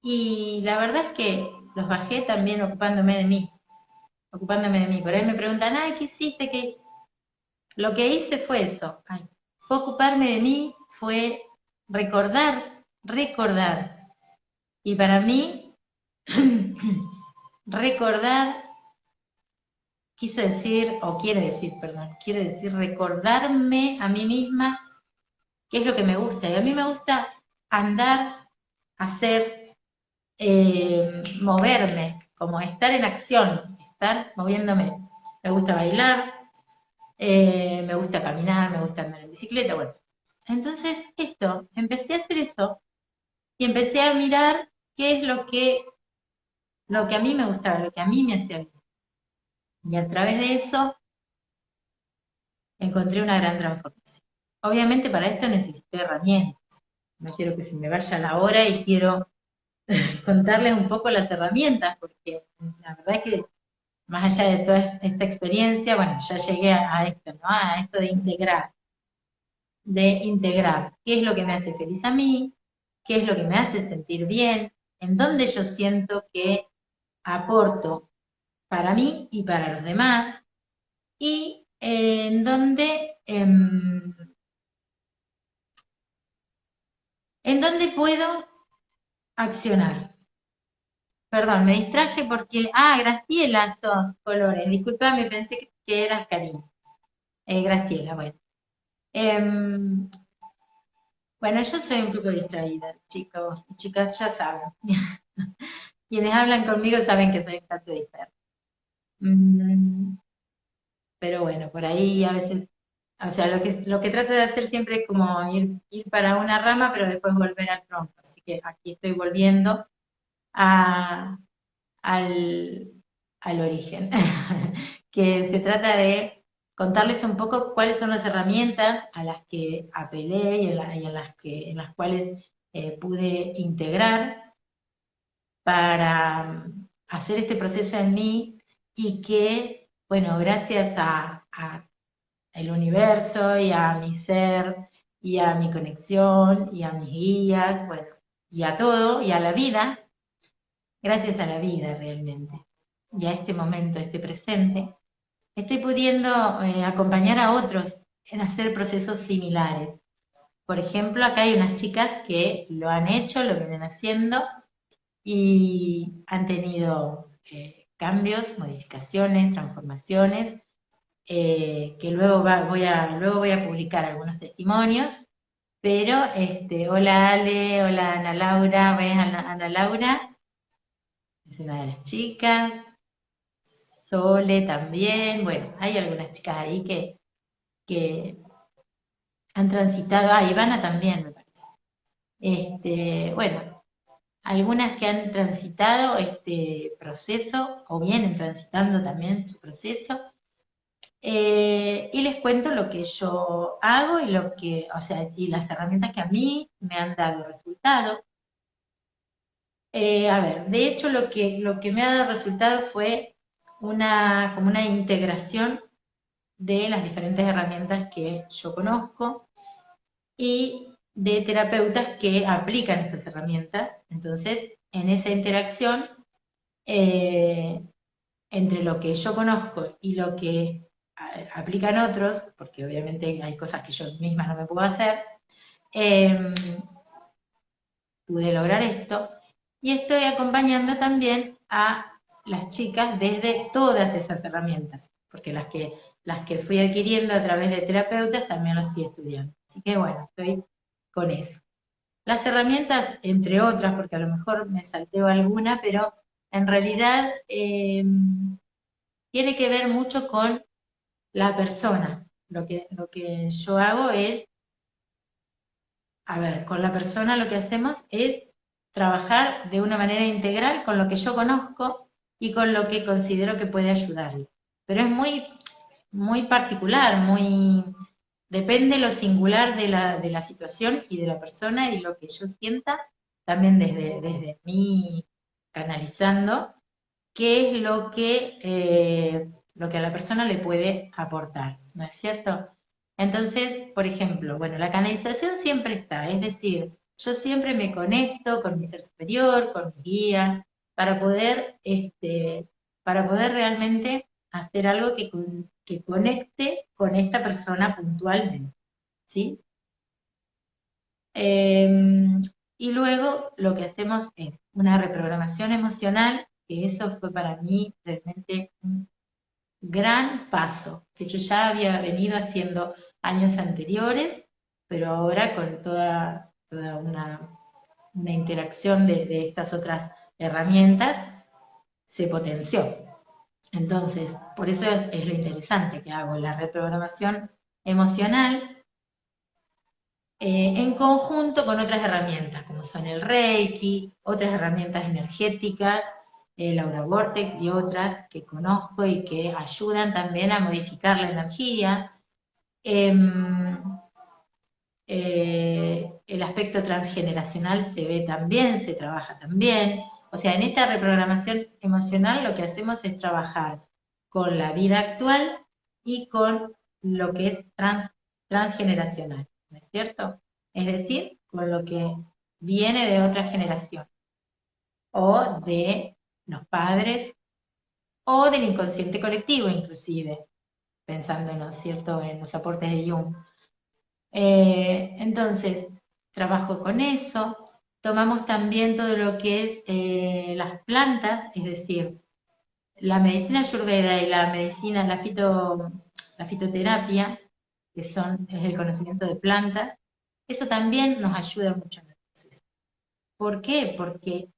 S1: y la verdad es que los bajé también ocupándome de mí, ocupándome de mí. Por ahí me preguntan, ay, ¿qué hiciste? ¿Qué? Lo que hice fue eso, ay, fue ocuparme de mí, fue recordar. Y para mí, recordar quiso decir, o quiere decir, perdón, quiere decir recordarme a mí misma qué es lo que me gusta. Y a mí me gusta andar, hacer, moverme, como estar en acción, estar moviéndome. Me gusta bailar, me gusta caminar, me gusta andar en bicicleta, bueno. Entonces, empecé a hacer eso y empecé a mirar qué es lo que a mí me gustaba, lo que a mí me hacía bien. Y a través de eso encontré una gran transformación. Obviamente para esto necesité herramientas. No quiero que se me vaya la hora y quiero contarles un poco las herramientas, porque la verdad es que más allá de toda esta experiencia, bueno, ya llegué a esto, ¿no? A esto de integrar qué es lo que me hace feliz a mí, qué es lo que me hace sentir bien, en dónde yo siento que aporto para mí y para los demás, y en dónde puedo accionar. Perdón, me distraje porque, Graciela sos Colores, disculpame, pensé que eras Karina. Graciela, bueno. Em, bueno, yo soy un poco distraída, chicos y chicas, ya saben. Quienes hablan conmigo saben que soy un tanto dispersa. Mm, pero bueno, por ahí a veces, o sea, lo que trato de hacer siempre es como ir para una rama, pero después volver al tronco. Así que aquí estoy volviendo a, al, al origen, que se trata de contarles un poco cuáles son las herramientas a las que apelé y en las cuales pude integrar para hacer este proceso en mí y que, bueno, gracias a el universo y a mi ser y a mi conexión y a mis guías, bueno, y a todo y a la vida, gracias a la vida realmente y a este momento, a este presente, estoy pudiendo acompañar a otros en hacer procesos similares. Por ejemplo, acá hay unas chicas que lo han hecho, lo vienen haciendo y han tenido cambios, modificaciones, transformaciones, que luego voy a publicar algunos testimonios, pero hola Ale, hola Ana Laura, ¿ves Ana Laura? Es una de las chicas, Sole también, bueno, hay algunas chicas ahí que han transitado, Ivana también me parece. Bueno, algunas que han transitado este proceso o vienen transitando también su proceso. Y les cuento lo que yo hago y lo que, o sea, y las herramientas que a mí me han dado resultado. A ver, de hecho lo que me ha dado resultado fue como una integración de las diferentes herramientas que yo conozco y de terapeutas que aplican estas herramientas. Entonces, en esa interacción eh, entre lo que yo conozco y lo que aplican otros, porque obviamente hay cosas que yo misma no me puedo hacer, eh, pude lograr esto. Y estoy acompañando también a las chicas desde todas esas herramientas, porque las que fui adquiriendo a través de terapeutas también las fui estudiando. Así que bueno, estoy con eso. Las herramientas, entre otras, porque a lo mejor me salteo alguna, pero en realidad tiene que ver mucho con la persona. Lo que yo hago es, a ver, con la persona lo que hacemos es trabajar de una manera integral con lo que yo conozco y con lo que considero que puede ayudarle. Pero es muy, muy particular, depende lo singular de la situación y de la persona y lo que yo sienta, también desde mí canalizando, qué es lo que a la persona le puede aportar, ¿no es cierto? Entonces, por ejemplo, bueno, la canalización siempre está, es decir, yo siempre me conecto con mi ser superior, con mis guías, para poder realmente hacer algo que conecte con esta persona puntualmente, ¿sí? Y luego lo que hacemos es una reprogramación emocional, que eso fue para mí realmente un gran paso, que yo ya había venido haciendo años anteriores, pero ahora con toda una interacción de estas otras herramientas se potenció. Entonces, por eso es lo interesante que hago la reprogramación emocional en conjunto con otras herramientas, como son el Reiki, otras herramientas energéticas, el Aura Vortex y otras que conozco y que ayudan también a modificar la energía. El aspecto transgeneracional se ve también, se trabaja también. O sea, en esta reprogramación emocional lo que hacemos es trabajar con la vida actual y con lo que es transgeneracional, ¿no es cierto? Es decir, con lo que viene de otra generación, o de los padres, o del inconsciente colectivo inclusive, pensando, ¿no es cierto?, en los aportes de Jung. Entonces, trabajo con eso. Tomamos también todo lo que es las plantas, es decir, la medicina ayurveda y la fitoterapia, que es el conocimiento de plantas, eso también nos ayuda mucho en el proceso. ¿Por qué? Porque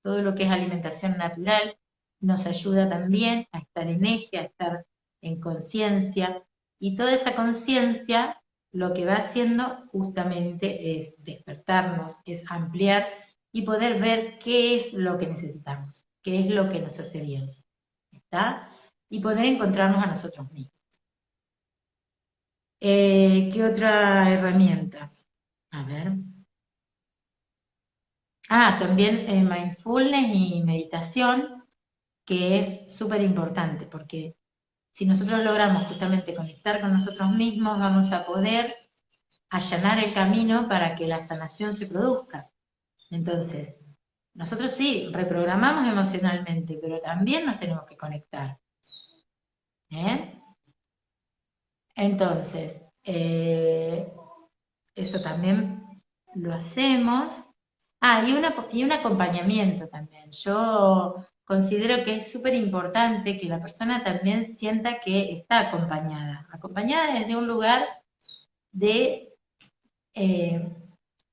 S1: todo lo que es alimentación natural nos ayuda también a estar en eje, a estar en conciencia, y toda esa conciencia lo que va haciendo justamente es despertarnos, es ampliar y poder ver qué es lo que necesitamos, qué es lo que nos hace bien, ¿está? Y poder encontrarnos a nosotros mismos. ¿Qué otra herramienta? A ver. También mindfulness y meditación, que es súper importante, porque si nosotros logramos justamente conectar con nosotros mismos, vamos a poder allanar el camino para que la sanación se produzca. Entonces, nosotros sí, reprogramamos emocionalmente, pero también nos tenemos que conectar. Entonces, eso también lo hacemos. Y un acompañamiento también. Yo considero que es súper importante que la persona también sienta que está acompañada desde un lugar de, eh,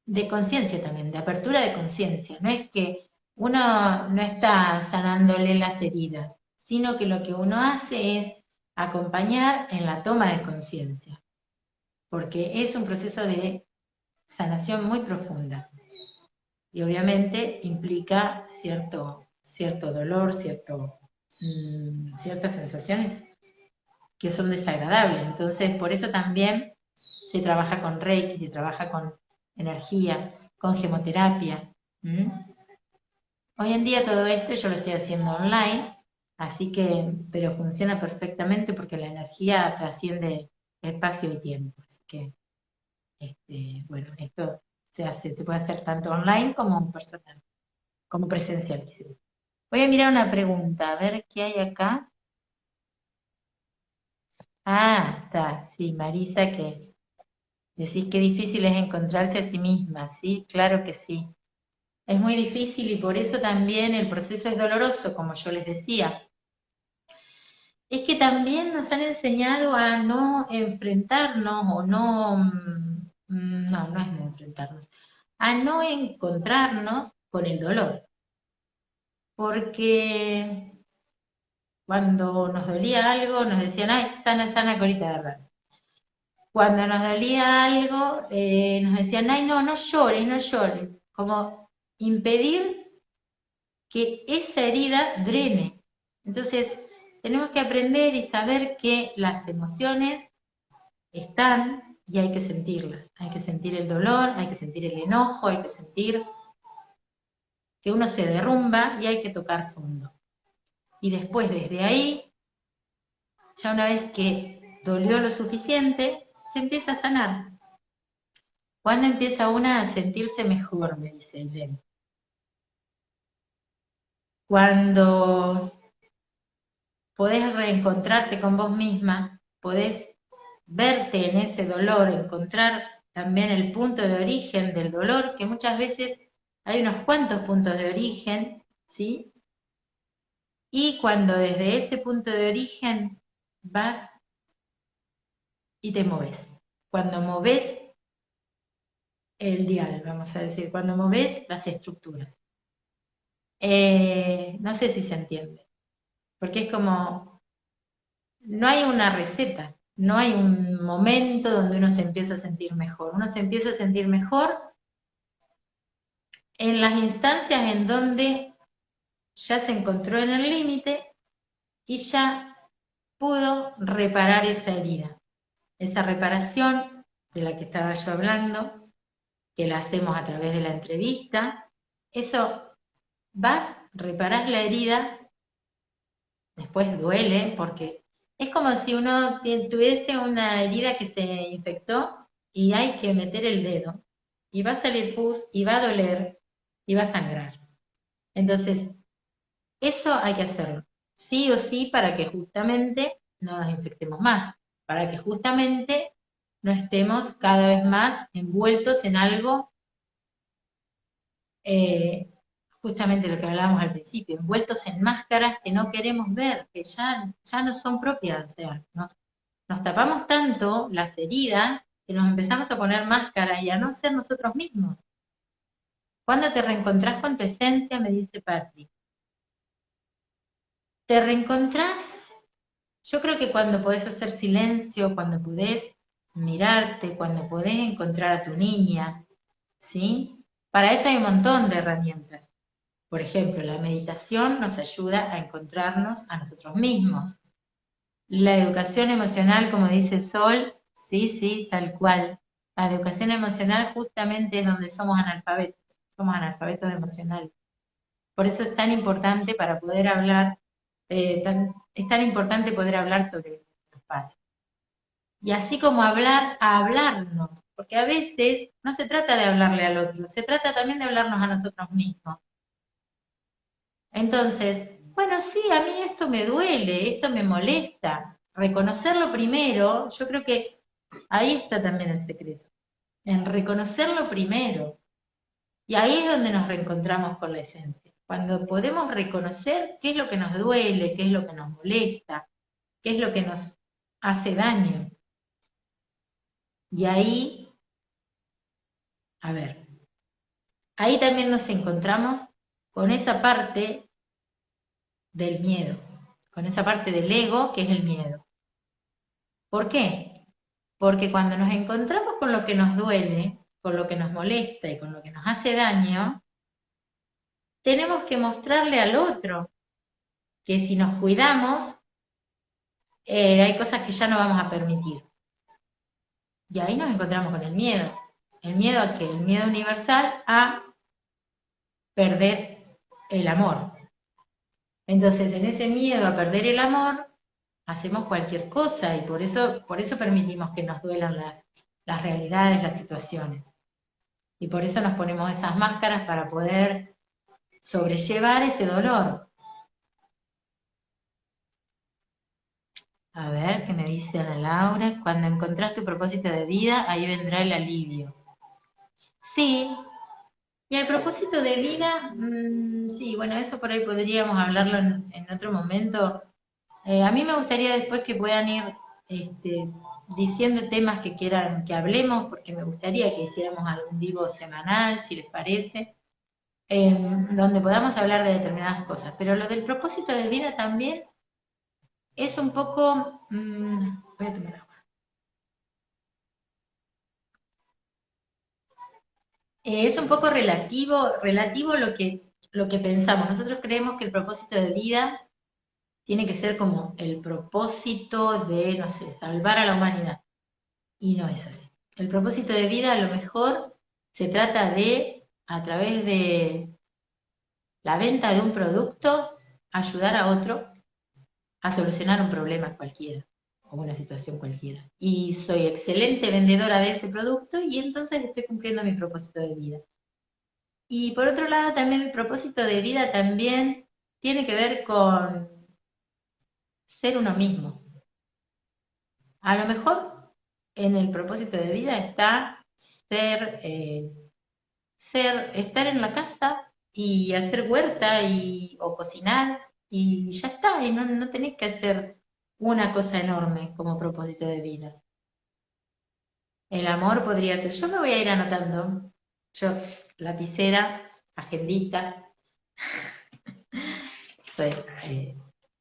S1: de conciencia también, de apertura de conciencia. No es que uno no está sanándole las heridas, sino que lo que uno hace es acompañar en la toma de conciencia, porque es un proceso de sanación muy profunda. y obviamente implica cierto dolor, ciertas sensaciones que son desagradables. Entonces, por eso también se trabaja con Reiki, se trabaja con energía, con gemoterapia. ¿Mm? Hoy en día todo esto yo lo estoy haciendo online, así que, pero funciona perfectamente porque la energía trasciende espacio y tiempo. Así que, bueno, esto se puede hacer tanto online como personal, como presencial. Voy a mirar una pregunta, a ver qué hay acá. Ah, está, sí, Marisa, que decís que difícil es encontrarse a sí misma, sí, claro que sí. Es muy difícil y por eso también el proceso es doloroso, como yo les decía. Es que también nos han enseñado a no enfrentarnos o no, no es no enfrentarnos, a no encontrarnos con el dolor. Porque cuando nos dolía algo nos decían, ay, sana, sana, colita de rana. Cuando nos dolía algo, nos decían, ay, no, no llores, no llores. Como impedir que esa herida drene. Entonces, tenemos que aprender y saber que las emociones están y hay que sentirlas. Hay que sentir el dolor, hay que sentir el enojo, hay que sentir que uno se derrumba y hay que tocar fondo. Y después, desde ahí, ya una vez que dolió lo suficiente, se empieza a sanar. ¿Cuándo empieza una a sentirse mejor? Me dice Irene. Cuando podés reencontrarte con vos misma, podés verte en ese dolor, encontrar también el punto de origen del dolor, que muchas veces hay unos cuantos puntos de origen, ¿sí? Y cuando desde ese punto de origen vas y te moves. Cuando moves el dial, vamos a decir, cuando moves las estructuras. No sé si se entiende, porque es como, no hay una receta, no hay un momento donde uno se empieza a sentir mejor. Uno se empieza a sentir mejor en las instancias en donde ya se encontró en el límite y ya pudo reparar esa herida. Esa reparación de la que estaba yo hablando, que la hacemos a través de la entrevista, eso vas, reparás la herida, después duele, porque es como si uno tuviese una herida que se infectó y hay que meter el dedo, y va a salir pus, y va a doler, y va a sangrar. Entonces, eso hay que hacerlo, sí o sí, para que justamente no nos infectemos más, para que justamente no estemos cada vez más envueltos en algo, eh, justamente lo que hablábamos al principio, envueltos en máscaras que no queremos ver, que ya no son propias, o sea, nos tapamos tanto las heridas que nos empezamos a poner máscaras y a no ser nosotros mismos. Cuando te reencontrás con tu esencia, me dice Patrick, te reencontrás. Yo creo que cuando podés hacer silencio, cuando podés mirarte, cuando podés encontrar a tu niña, ¿sí? Para eso hay un montón de herramientas. Por ejemplo, la meditación nos ayuda a encontrarnos a nosotros mismos. La educación emocional, como dice Sol, sí, sí, tal cual. La educación emocional justamente es donde somos analfabetos emocionales. Por eso es tan importante para poder hablar, es tan importante poder hablar sobre nuestros pasos. Y así como hablar, a hablarnos, porque a veces no se trata de hablarle al otro, se trata también de hablarnos a nosotros mismos. Entonces, bueno, sí, a mí esto me duele, esto me molesta. Reconocerlo primero, yo creo que ahí está también el secreto, en reconocerlo primero. Y ahí es donde nos reencontramos con la esencia. Cuando podemos reconocer qué es lo que nos duele, qué es lo que nos molesta, qué es lo que nos hace daño. Y ahí, a ver, ahí también nos encontramos con esa parte del miedo, con esa parte del ego que es el miedo. ¿Por qué? Porque cuando nos encontramos con lo que nos duele, con lo que nos molesta y con lo que nos hace daño, tenemos que mostrarle al otro que si nos cuidamos, hay cosas que ya no vamos a permitir. Y ahí nos encontramos con el miedo. ¿El miedo a qué? El miedo universal a perder el amor. Entonces, en ese miedo a perder el amor, hacemos cualquier cosa y por eso permitimos que nos duelan las realidades, las situaciones. Y por eso nos ponemos esas máscaras para poder sobrellevar ese dolor. A ver, ¿qué me dice Ana Laura? Cuando encontrás tu propósito de vida, ahí vendrá el alivio. Sí, y el propósito de vida, sí, bueno, eso por ahí podríamos hablarlo en otro momento. A mí me gustaría después que puedan ir diciendo temas que quieran que hablemos, porque me gustaría que hiciéramos algún vivo semanal, si les parece, donde podamos hablar de determinadas cosas. Pero lo del propósito de vida también es un poco... voy a tomar agua. Es un poco relativo lo que pensamos. Nosotros creemos que el propósito de vida tiene que ser como el propósito de, no sé, salvar a la humanidad. Y no es así. El propósito de vida a lo mejor se trata de, a través de la venta de un producto, ayudar a otro a solucionar un problema cualquiera o una situación cualquiera. Y soy excelente vendedora de ese producto y entonces estoy cumpliendo mi propósito de vida. Y por otro lado, también el propósito de vida también tiene que ver con ser uno mismo. A lo mejor en el propósito de vida está estar en la casa y hacer huerta o cocinar y ya está, y no tenés que hacer una cosa enorme como propósito de vida. El amor podría ser, yo me voy a ir anotando, yo, lapicera, agendita, soy,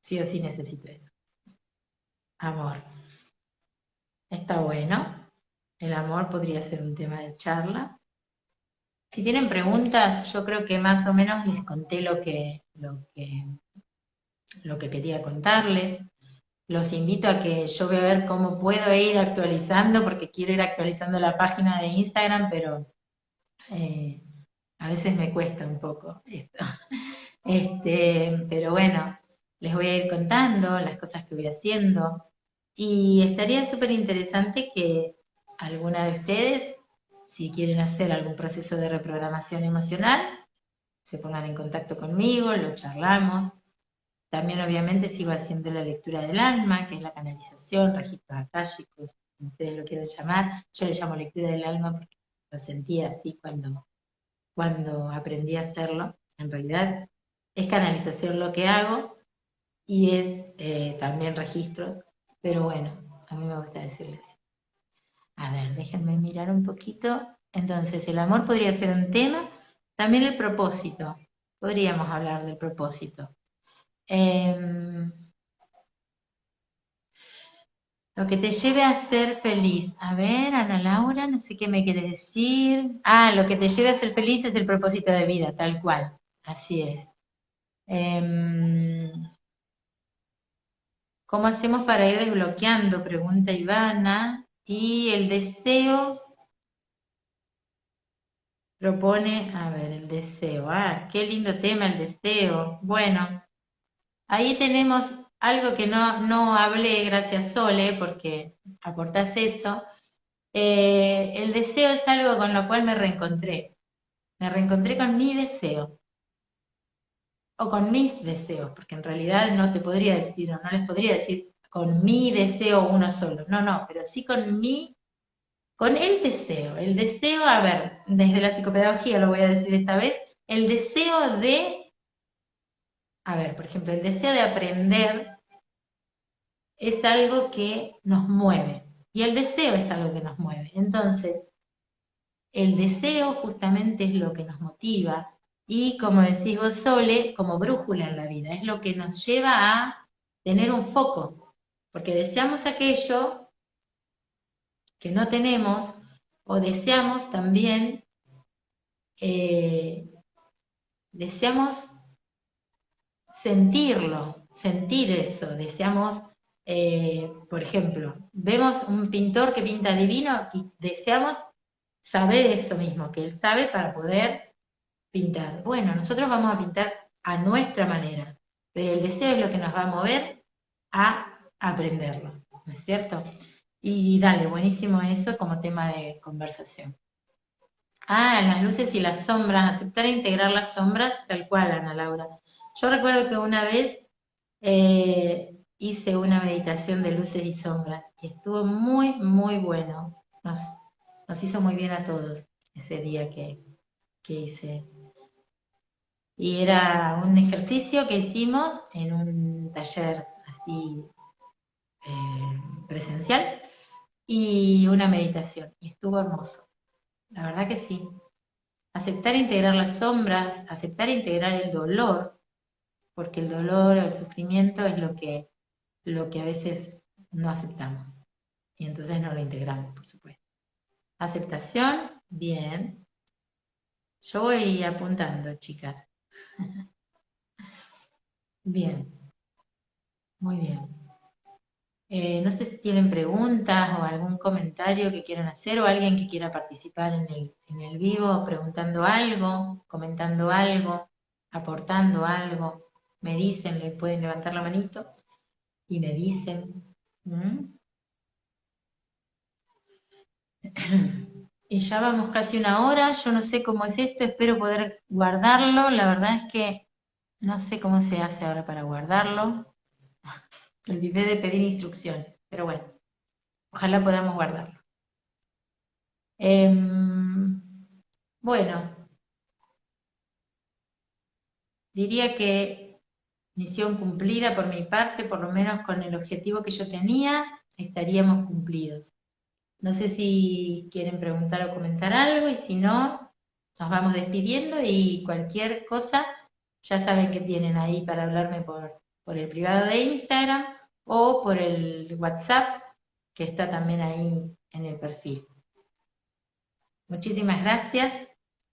S1: sí o sí necesito eso. Amor. Está bueno. El amor podría ser un tema de charla. Si tienen preguntas, yo creo que más o menos les conté lo que quería contarles. Los invito a que yo voy a ver cómo puedo ir actualizando, porque quiero ir actualizando la página de Instagram, pero a veces me cuesta un poco esto. Pero bueno, les voy a ir contando las cosas que voy haciendo. Y estaría súper interesante que alguna de ustedes, si quieren hacer algún proceso de reprogramación emocional, se pongan en contacto conmigo, lo charlamos. También obviamente sigo haciendo la lectura del alma, que es la canalización, registros akáshicos, como ustedes lo quieran llamar. Yo le llamo lectura del alma porque lo sentí así cuando aprendí a hacerlo. En realidad es canalización lo que hago y es también registros, pero bueno, a mí me gusta decirles. A ver, déjenme mirar un poquito. Entonces, el amor podría ser un tema, también el propósito. Podríamos hablar del propósito. Lo que te lleve a ser feliz. A ver, Ana Laura, no sé qué me quiere decir. Ah, lo que te lleve a ser feliz es el propósito de vida, tal cual. Así es. ¿Cómo hacemos para ir desbloqueando? Pregunta Ivana. Y el deseo propone, a ver, el deseo. Ah, qué lindo tema el deseo. Bueno, ahí tenemos algo que no hablé, gracias Sole, porque aportás eso. El deseo es algo con lo cual me reencontré. Me reencontré con mi deseo, o con mis deseos, porque en realidad no te podría decir, o no les podría decir con mi deseo uno solo. No, no, pero sí con el deseo. El deseo, a ver, desde la psicopedagogía lo voy a decir esta vez, el deseo de, a ver, por ejemplo, el deseo de aprender es algo que nos mueve. Y el deseo es algo que nos mueve. Entonces, el deseo justamente es lo que nos motiva y, como decís vos, Sole, como brújula en la vida, es lo que nos lleva a tener un foco, porque deseamos aquello que no tenemos o deseamos también deseamos sentirlo, sentir eso, deseamos, por ejemplo, vemos un pintor que pinta divino y deseamos saber eso mismo, que él sabe para poder pintar. Bueno, nosotros vamos a pintar a nuestra manera, pero el deseo es lo que nos va a mover a aprenderlo, ¿no es cierto? Y dale, buenísimo eso como tema de conversación. Ah, las luces y las sombras, aceptar e integrar las sombras, tal cual, Ana Laura. Yo recuerdo que una vez hice una meditación de luces y sombras y estuvo muy, muy bueno. Nos hizo muy bien a todos ese día que hice. Y era un ejercicio que hicimos en un taller así presencial y una meditación. Y estuvo hermoso. La verdad que sí. Aceptar e integrar las sombras, aceptar e integrar el dolor, porque el dolor, el sufrimiento es lo que a veces no aceptamos. Y entonces no lo integramos, por supuesto. Aceptación, bien. Yo voy apuntando, chicas. Bien, muy bien. No sé si tienen preguntas o algún comentario que quieran hacer o alguien que quiera participar en el vivo preguntando algo, comentando algo, aportando algo. Me dicen, le pueden levantar la manito y me dicen. ¿Mm? Y ya vamos casi una hora, yo no sé cómo es esto, espero poder guardarlo. La verdad es que no sé cómo se hace ahora para guardarlo. Olvidé de pedir instrucciones, pero bueno, ojalá podamos guardarlo. Bueno, diría que misión cumplida por mi parte, por lo menos con el objetivo que yo tenía, estaríamos cumplidos. No sé si quieren preguntar o comentar algo y si no, nos vamos despidiendo y cualquier cosa, ya saben que tienen ahí para hablarme por el privado de Instagram o por el WhatsApp que está también ahí en el perfil. Muchísimas gracias,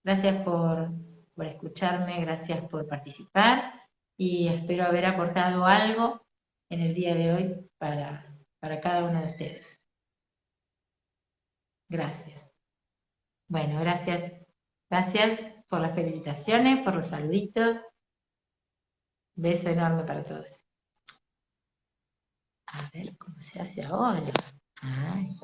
S1: gracias por escucharme, gracias por participar y espero haber aportado algo en el día de hoy para cada uno de ustedes. Gracias. Bueno, gracias. Gracias por las felicitaciones, por los saluditos. Beso enorme para todos. A ver cómo se hace ahora. Ay.